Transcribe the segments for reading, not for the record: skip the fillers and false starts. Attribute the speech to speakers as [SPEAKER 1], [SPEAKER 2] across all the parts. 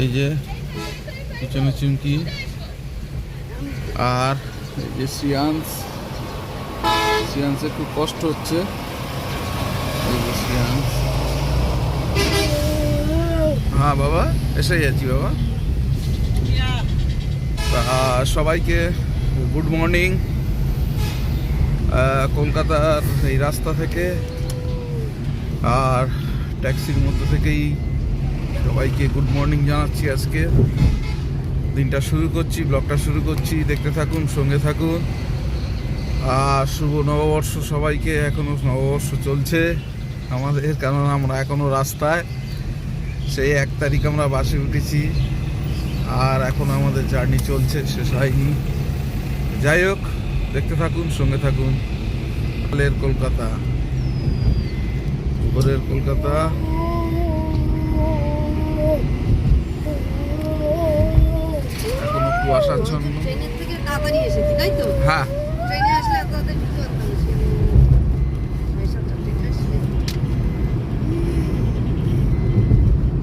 [SPEAKER 1] এই যে পিছনে চুমকি আর এই যে সিয়ান্সের খুব কষ্ট হচ্ছে। এই যে সিয়ান্স, হ্যাঁ বাবা এসে যাচ্ছি বাবা। সবাইকে গুড মর্নিং। কলকাতার এই রাস্তা থেকে আর ট্যাক্সির মধ্যে থেকেই সবাইকে গুড মর্নিং জানাচ্ছি। আজকে দিনটা শুরু করছি, ব্লগটা শুরু করছি, দেখতে থাকুন, সঙ্গে থাকুন। আর শুভ নববর্ষ সবাইকে। এখনও নববর্ষ চলছে আমাদের, কারণ আমরা এখনও রাস্তায়। সেই 1 তারিখ আমরা বাসে উঠেছি আর এখন আমাদের জার্নি চলছে, শেষ হয়নি। যাই হোক, দেখতে থাকুন, সঙ্গে থাকুন। কলকাতা, উপরের কলকাতা। এখনো কুয়াশাচ্ছন্ন।
[SPEAKER 2] ট্রেনের থেকে তাড়াতাড়ি এসেছি, তাই তো?
[SPEAKER 1] হ্যাঁ,
[SPEAKER 2] ট্রেনে আসলে এত তাড়াতাড়ি ঢুকতে পারতাম না।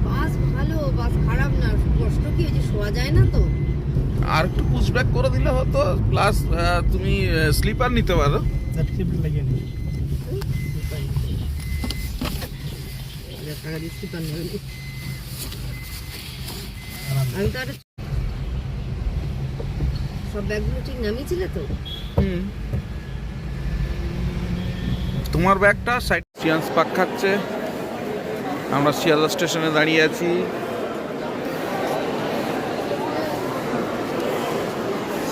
[SPEAKER 2] বাস ভালো, বাস খারাপ না। কষ্ট কি হয়েছে, শোয়া যায় না তো।
[SPEAKER 1] আর একটু পুশব্যাক করে দিলে হতো। প্লাস তুমি স্লিপার নিতে পারো।
[SPEAKER 2] আমি তো আরে সব ব্যাগগুলো ঠিক নামিয়েছিলে তো?
[SPEAKER 1] তোমার ব্যাগটা সাইড। সিয়ান্স পাক খাচ্ছে, আমরা শিয়ালদা স্টেশনে দাঁড়িয়ে আছি।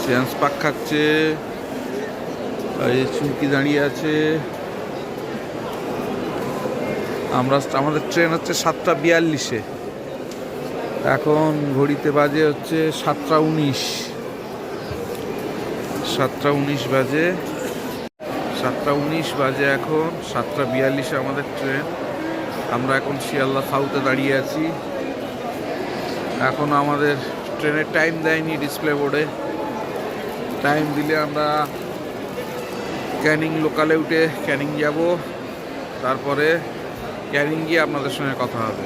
[SPEAKER 1] সিয়ান্স পাক খাচ্ছে, এই চুমকি দাঁড়িয়ে আছে। আমাদের ট্রেন হচ্ছে 7:42-এ। এখন ঘড়িতে বাজে হচ্ছে 7:19। 7:19 বাজে। 7:19 বাজে এখন। 7:42-এ আমাদের ট্রেন। আমরা এখন শিয়ালদা সাউথে দাঁড়িয়ে আছি। এখন আমাদের ট্রেনের টাইম দেয়নি ডিসপ্লে বোর্ডে। টাইম দিলে আমরা ক্যানিং লোকালে উঠে ক্যানিং যাব, তারপরে ক্যানিং গিয়ে আপনাদের সঙ্গে কথা হবে।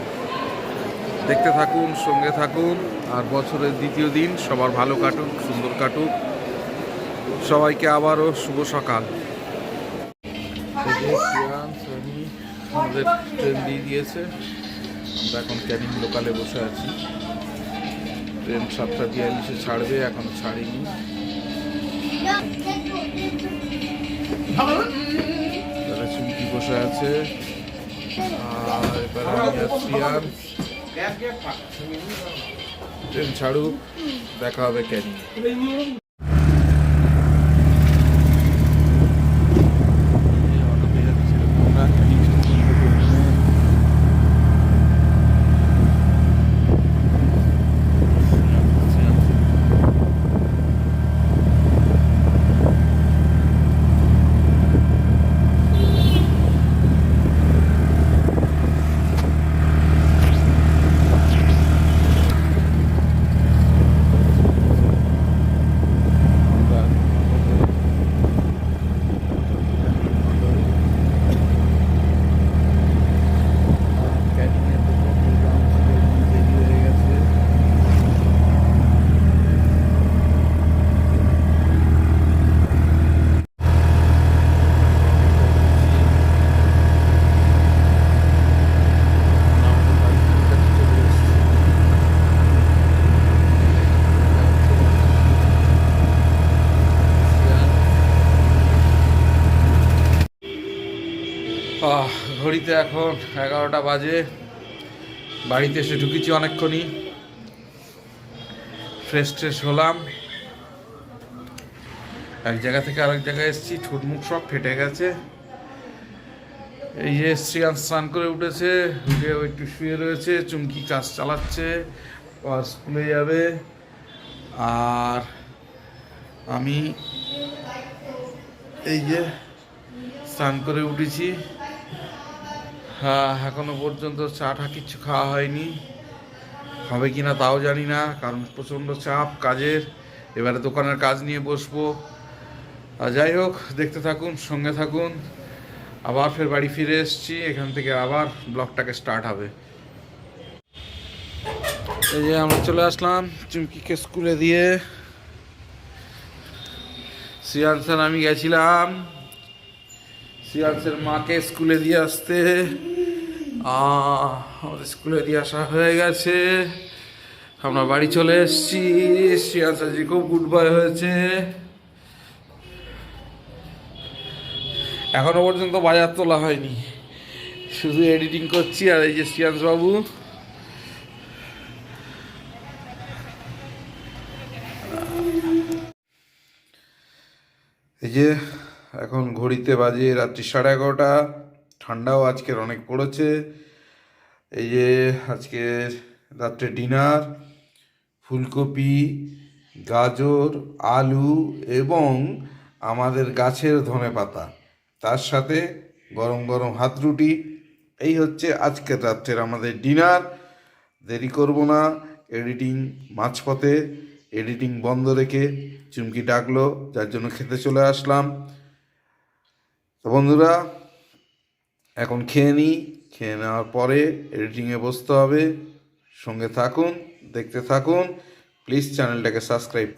[SPEAKER 1] দেখতে থাকুন, সঙ্গে থাকুন। আর বছরের দ্বিতীয় দিন সবার ভালো কাটুক, সুন্দর কাটুক। সবাইকে আবারও শুভ সকাল। আমাদের ট্রেন দিয়ে দিয়েছে, আমরা এখন ক্যানিং লোকালে বসে আছি। ট্রেন 7:42-এ ছাড়বে, এখন ছাড়েনি। তারা চুমকি বসে আছে। আর এবার আমি যাচ্ছি। আর ট্রেন ছাড়ুক, দেখা হবে ক্যানিং। ঘড়িতে এখন 11টা বাজে। বাড়িতে এসে ঢুকেছি অনেকক্ষণই, ফ্রেশ হলাম। এক জায়গা থেকে আরেক জায়গায় এসেছি, ঠোঁটমুখ সব ফেটে গেছে। এই যে শ্রিয়ান স্নান করে উঠেছে, উঠে একটু শুয়ে রয়েছে। চুমকি কাজ চালাচ্ছে, আর স্কুলে যাবে। আর আমি এই যে স্নান করে উঠেছি। হ্যাঁ, এখনো পর্যন্ত চাটা কিচ্ছু খাওয়া হয়নি। হবে কি না তাও জানি না, কারণ প্রচণ্ড চাপ কাজের। এবারে দোকানের কাজ নিয়ে বসবো। যাই হোক, দেখতে থাকুন, সঙ্গে থাকুন। আবার ফের বাড়ি ফিরে এসেছি, এখান থেকে আবার ব্লগটাকে স্টার্ট হবে। এই যে আমরা চলে আসলাম চুমকিকে স্কুলে দিয়ে। শ্রিয়াংসের আমি গেছিলাম শ্রিয়াংসের মাকে স্কুলে দিয়ে আসতে। আমাদের স্কুলে দিয়ে আসা হয়ে গেছে, আমরা বাড়ি চলে এসেছি। শ্রিয়াংস আজকে খুব গুড বয় হয়েছে। এখনো পর্যন্ত বাজার তোলা হয়নি, শুধু এডিটিং করছি। আর এই যে শ্রিয়াংস বাবু, এই যে এখন ঘড়িতে বাজে রাত্রি 11:30। ঠান্ডাও আজকের অনেক পড়েছে। এই যে আজকে রাত্রে ডিনার ফুলকপি, গাজর, আলু এবং আমাদের গাছের ধনেপাতা, তার সাথে গরম গরম হাত রুটি। এই হচ্ছে আজকের রাত্রের আমাদের ডিনার। দেরি করব না, এডিটিং মাঝপথে এডিটিং বন্ধ রেখে চুমকি ডাকলো, যার জন্য খেতে চলে আসলাম। তো বন্ধুরা, এখন খেয়ে নিই, খেয়ে নেওয়ার পরে এডিটিংয়ে বসতে হবে। সঙ্গে থাকুন, দেখতে থাকুন, প্লিজ চ্যানেলটাকে সাবস্ক্রাইব